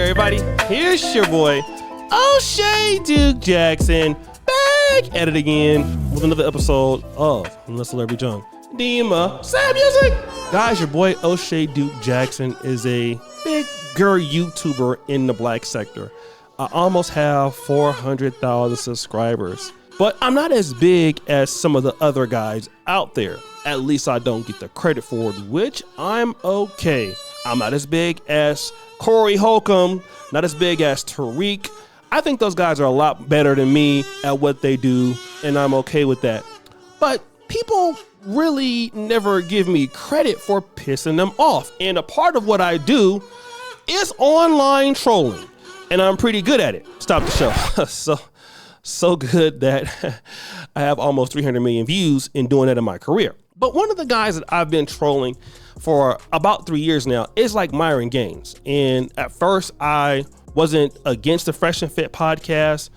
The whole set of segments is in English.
everybody, here's your boy, Oshay Duke Jackson, back at it again with another episode of Let's Celebrity Junk. Dima, sad music! Guys, your boy Oshay Duke Jackson is a bigger YouTuber in the black sector. I almost have 400,000 subscribers, but I'm not as big as some of the other guys out there. At least I don't get the credit for it, which I'm okay. I'm not as big as Corey Holcomb, not as big as Tariq. I think those guys are a lot better than me at what they do, and I'm okay with that. But people really never give me credit for pissing them off. And a part of what I do is online trolling, and I'm pretty good at it. Stop the show. So good that I have almost 300 million views in doing that in my career. But one of the guys that I've been trolling for about 3 years now is like Myron Gaines. And at first I wasn't against the Fresh and Fit podcast,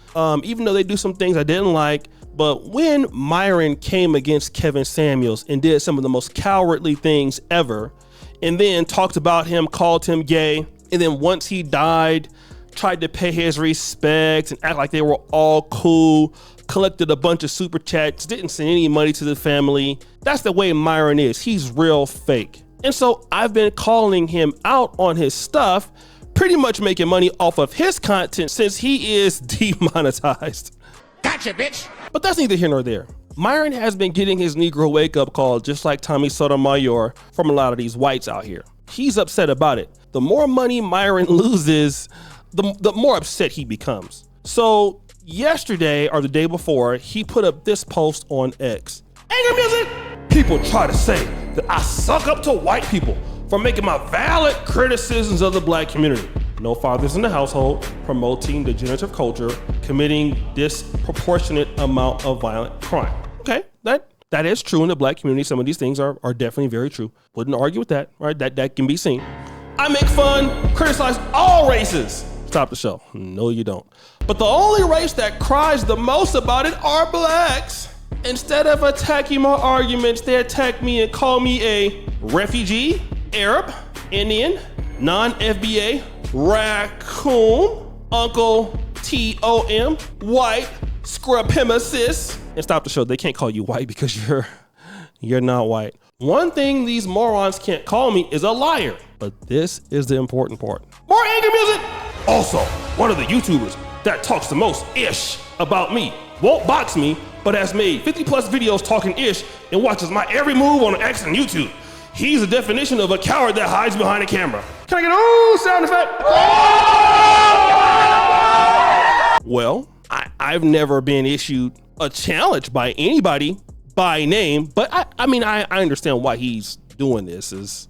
even though they do some things I didn't like. But when Myron came against Kevin Samuels and did some of the most cowardly things ever, and then talked about him, called him gay, and then once he died, tried to pay his respects and act like they were all cool, collected a bunch of super chats, didn't send any money to the family. That's the way Myron is. He's real fake. And so I've been calling him out on his stuff, pretty much making money off of his content since he is demonetized. Gotcha, bitch. But that's neither here nor there. Myron has been getting his Negro wake-up call just like Tommy Sotomayor from a lot of these whites out here. He's upset about it. The more money Myron loses, the more upset he becomes. So yesterday or the day before, he put up this post on X. Anger music! People try to say that I suck up to white people for making my valid criticisms of the black community. No fathers in the household, promoting degenerative culture, committing disproportionate amount of violent crime. Okay, that is true in the black community. Some of these things are definitely very true. Wouldn't argue with that, right? That can be seen. I make fun, criticize all races. Stop the show. No, you don't. But the only race that cries the most about it are blacks. Instead of attacking my arguments, they attack me and call me a refugee, Arab, Indian, non-FBA, raccoon, Uncle Tom, white, scrapimicist. And stop the show. They can't call you white because you're not white. One thing these morons can't call me is a liar. But this is the important part. More anger music! Also, one of the YouTubers that talks the most ish about me won't box me, but has made 50 plus videos talking ish and watches my every move on X and YouTube. He's the definition of a coward that hides behind a camera. Can I get a sound effect? Well, I've never been issued a challenge by anybody by name, but I understand why he's doing this is,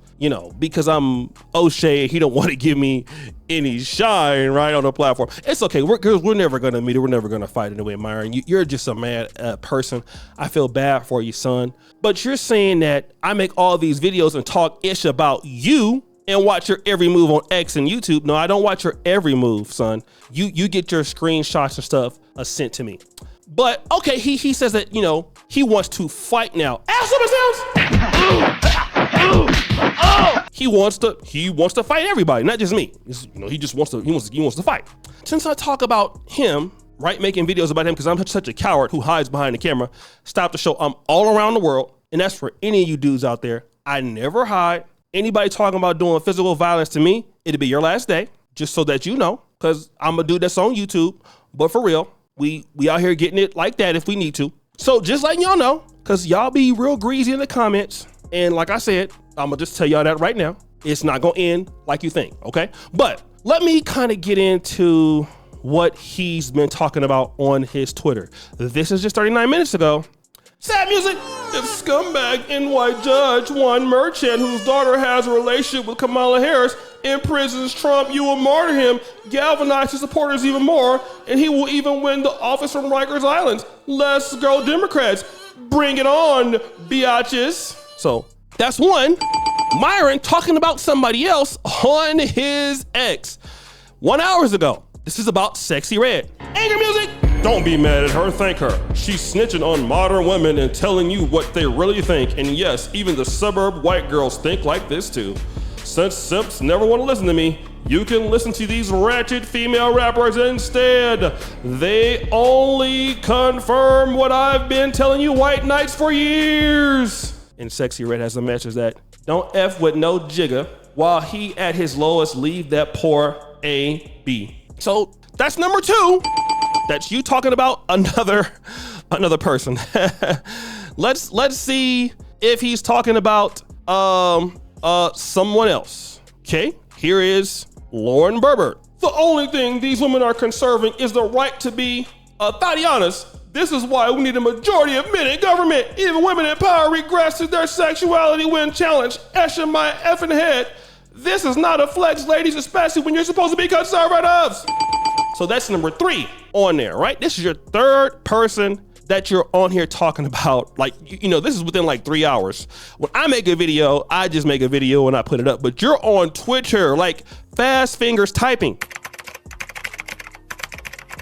because I'm Oshay, he don't want to give me any shine right on the platform. It's okay, we're never gonna meet, we're never gonna fight anyway, Myron. You're just a mad person. I feel bad for you, son. But you're saying that I make all these videos and talk ish about you and watch your every move on X and YouTube. No, I don't watch your every move, son. You get your screenshots and stuff sent to me. But okay, he says that, he wants to fight now. Ask him it sounds. He wants to fight everybody, not just me. He wants to fight. Since I talk about him, right, making videos about him because I'm such a coward who hides behind the camera, stop the show. I'm all around the world, and that's for any of you dudes out there. I never hide. Anybody talking about doing physical violence to me, it'll be your last day, just so that you know, because I'm a dude that's on YouTube. But for real, we out here getting it like that if we need to. So just letting y'all know, because y'all be real greasy in the comments. And like I said, I'm gonna just tell y'all that right now. It's not gonna end like you think, okay? But let me kind of get into what he's been talking about on his Twitter. This is just 39 minutes ago. Sad music. If scumbag NY judge Juan Merchant, whose daughter has a relationship with Kamala Harris, imprisons Trump, you will martyr him, galvanize his supporters even more, and he will even win the office from Rikers Island. Let's go Democrats. Bring it on, biatches. So that's one. Myron talking about somebody else on his X 1 hour ago. This is about Sexy Red. Anger music. Don't be mad at her, thank her. She's snitching on modern women and telling you what they really think. And yes, even the suburb white girls think like this too. Since simps never want to listen to me, You can listen to these ratchet female rappers instead. They only confirm what I've been telling you white knights for years. And Sexy Red has a message that don't F with no jigger. While he at his lowest, leave that poor A be. So that's number 2. That's you talking about another person. Let's see if he's talking about someone else. Okay, here is Lauren Berbert. The only thing these women are conserving is the right to be Tatianas. This is why we need a majority of men in government. Even women in power regress to their sexuality when challenged. Eshing my effing head. This is not a flex, ladies, especially when you're supposed to be conservatives. So that's number 3 on there, right? This is your 3rd person that you're on here talking about. Like, you know, this is within like 3 hours. When I make a video, I just make a video and I put it up. But you're on Twitter, like fast fingers typing.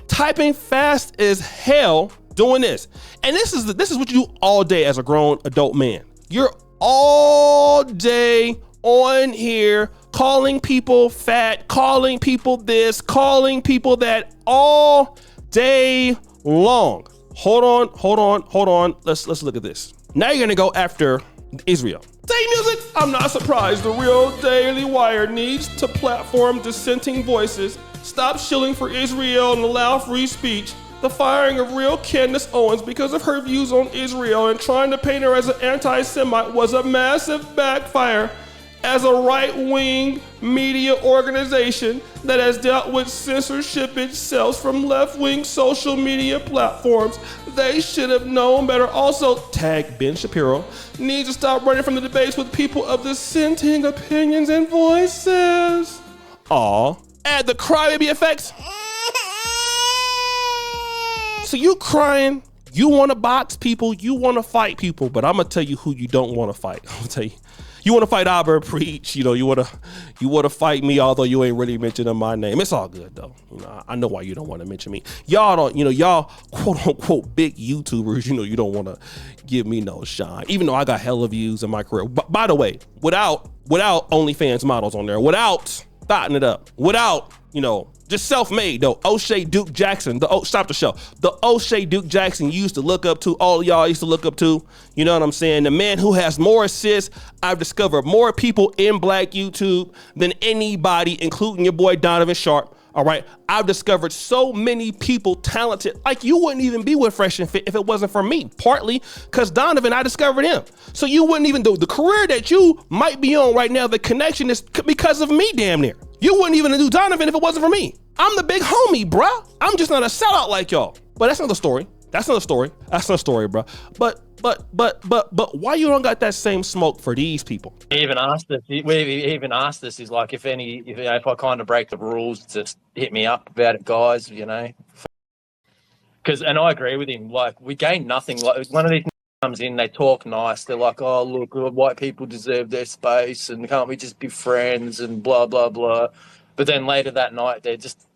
Typing fast as hell doing this. And this is what you do all day as a grown adult man. You're all day on here calling people fat, calling people this, calling people that all day long. Hold on. Let's look at this. Now you're gonna go after Israel. Day music, I'm not surprised. The real Daily Wire needs to platform dissenting voices. Stop shilling for Israel and allow free speech. The firing of real Candace Owens because of her views on Israel and trying to paint her as an anti-Semite was a massive backfire. As a right-wing media organization that has dealt with censorship itself from left-wing social media platforms, they should have known better. Also, tag Ben Shapiro needs to stop running from the debates with people of dissenting opinions and voices. Aw, add the crybaby effects. So you crying, you want to box people, you want to fight people, but I'm gonna tell you who you don't want to fight. I'm gonna tell you. You want to fight Auburn Preach, you know, you want to fight me, although you ain't really mentioning my name. It's all good though. You know, I know why you don't want to mention me. Y'all don't, you know, y'all quote unquote big YouTubers, you know, you don't want to give me no shine, even though I got hella views in my career. But by the way, without OnlyFans models on there, without thotting it up, without, you know, just self-made though. Oshay Duke Jackson, stop the show. The Oshay Duke Jackson you used to look up to, all y'all used to look up to, you know what I'm saying? The man who has more assists. I've discovered more people in Black YouTube than anybody, including your boy Donovan Sharp. All right, I've discovered so many people talented, like you wouldn't even be with Fresh and Fit if it wasn't for me, partly because Donovan, I discovered him. So you wouldn't even do the career that you might be on right now. The connection is because of me, damn near. You wouldn't even do Donovan if it wasn't for me. I'm the big homie, bruh. I'm just not a sellout like y'all. But that's another story. That's another story, bruh. But why you don't got that same smoke for these people? We even asked us, is like, if I kind of break the rules, just hit me up about it, guys, you know. And I agree with him. Like, we gain nothing. Like, one of these comes in, they talk nice. They're like, oh, look, white people deserve their space and can't we just be friends and blah, blah, blah. But then later that night, they're just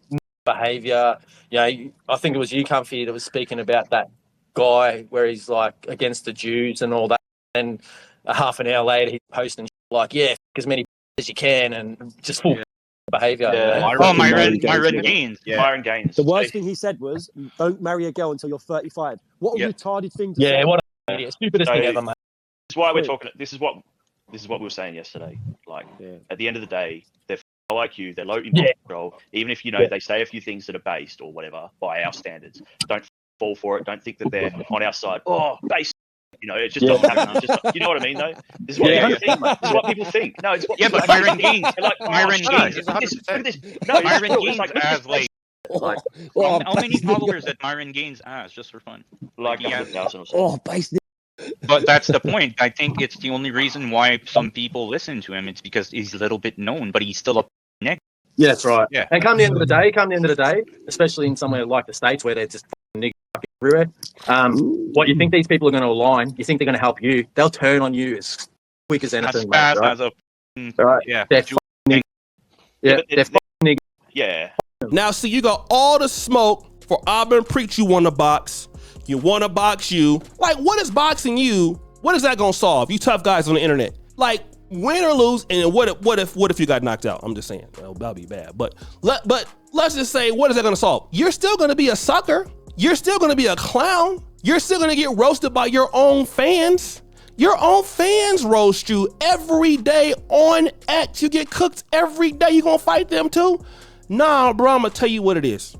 behaviour. You know, I think it was you, Comfy, that was speaking about that guy where he's like against the Jews and all that. And a half an hour later, he's posting like, yeah, as many as you can, and just full behaviour. Yeah. You know? Myron Gaines. Yeah. Myron Gaines. The worst thing he said was, don't marry a girl until you're 35. What a retarded thing to say. Yeah, what an idiot. Stupidest thing ever, mate. This is why we're talking. This is what we were saying yesterday. Like, at the end of the day, they're like you. They're low in control. Even if, you know, they say a few things that are based or whatever by our standards. Don't fall for it. Don't think that they're on our side. Oh, based. You know, it just doesn't happen. It's just, you know what I mean, though? This is what people think. This is what people think. No, it's what but Myron Gaines. Like, Myron Gaines is 100%. No, Myron Gaines has how many followers did Myron Gaines has, just for fun? Like 100,000 or so. Based. But that's the point. I think it's the only reason why some people listen to him. It's because he's a little bit known, but he's still a neck. Yeah, that's right. Yeah. And come the end of the day, especially in somewhere like the States where they're just niggas everywhere, what you think these people are going to align, you think they're going to help you, they'll turn on you as quick as anything. As fast as a... Right. Yeah. They're niggas. Yeah, they're niggas. Yeah. Now, see, you got all the smoke for Auburn Preach. You want to box. You want to box you. Like, what is boxing you? What is that going to solve? You tough guys on the internet. Like, win or lose, and what if you got knocked out? I'm just saying, well, that'd be bad. But let's just say, what is that gonna solve? You're still gonna be a sucker. You're still gonna be a clown. You're still gonna get roasted by your own fans. Your own fans roast you every day on X. You get cooked every day. You gonna fight them too? Nah, bro, I'm gonna tell you what it is.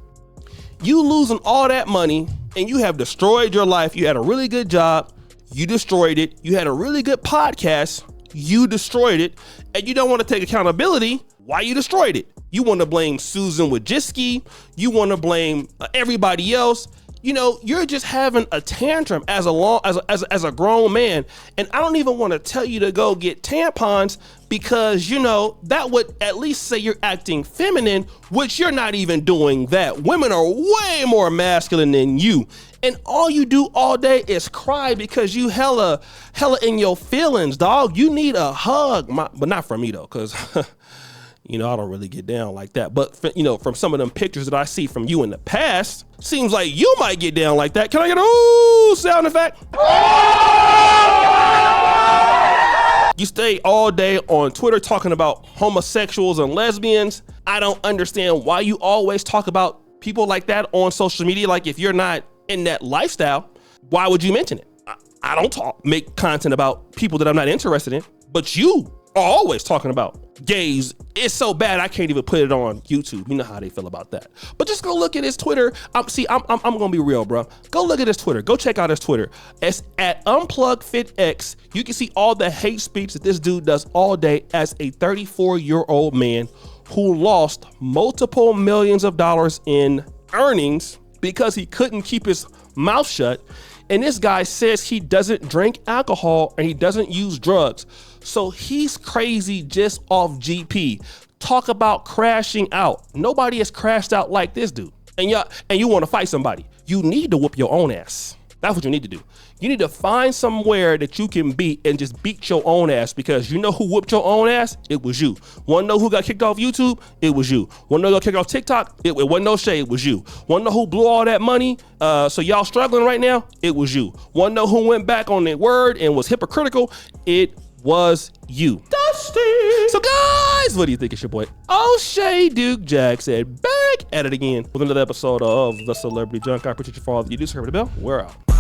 You losing all that money and you have destroyed your life. You had a really good job. You destroyed it. You had a really good podcast. You destroyed it. And you don't want to take accountability why you destroyed it. You want to blame Susan Wojcicki. You want to blame everybody else. You know, you're just having a tantrum as a grown man. And I don't even want to tell you to go get tampons because, you know, that would at least say you're acting feminine, which you're not even doing that. Women are way more masculine than you. And all you do all day is cry because you hella in your feelings, dog. You need a hug, but not from me though, because you know, I don't really get down like that. But, you know, from some of them pictures that I see from you in the past, seems like you might get down like that. Can I get a ooh sound effect? You stay all day on Twitter talking about homosexuals and lesbians. I don't understand why you always talk about people like that on social media. Like, if you're not in that lifestyle, why would you mention it? I don't make content about people that I'm not interested in, but you are always talking about gays. It's so bad I can't even put it on YouTube. You know how they feel about that. But just go look at his Twitter. I'm gonna be real, bro. Go look at his Twitter. Go check out his Twitter. It's at UnplugFitX. You can see all the hate speech that this dude does all day as a 34-year-old man who lost multiple millions of dollars in earnings because he couldn't keep his mouth shut. And this guy says he doesn't drink alcohol and he doesn't use drugs. So he's crazy just off GP. Talk about crashing out. Nobody has crashed out like this dude. And you want to fight somebody. You need to whoop your own ass. That's what you need to do. You need to find somewhere that you can beat and just beat your own ass, because you know who whooped your own ass? It was you. Want to know who got kicked off YouTube? It was you. Want to know who got kicked off TikTok? It wasn't no shade. It was you. Want to know who blew all that money? So y'all struggling right now? It was you. Want to know who went back on their word and was hypocritical? It was you. Dusty. So guys, what do you think? It's your boy Oshay Duke Jackson back at it again with another episode of the Celebrity Junk. I appreciate you for all that you do. Subscribe to the bell. We're out.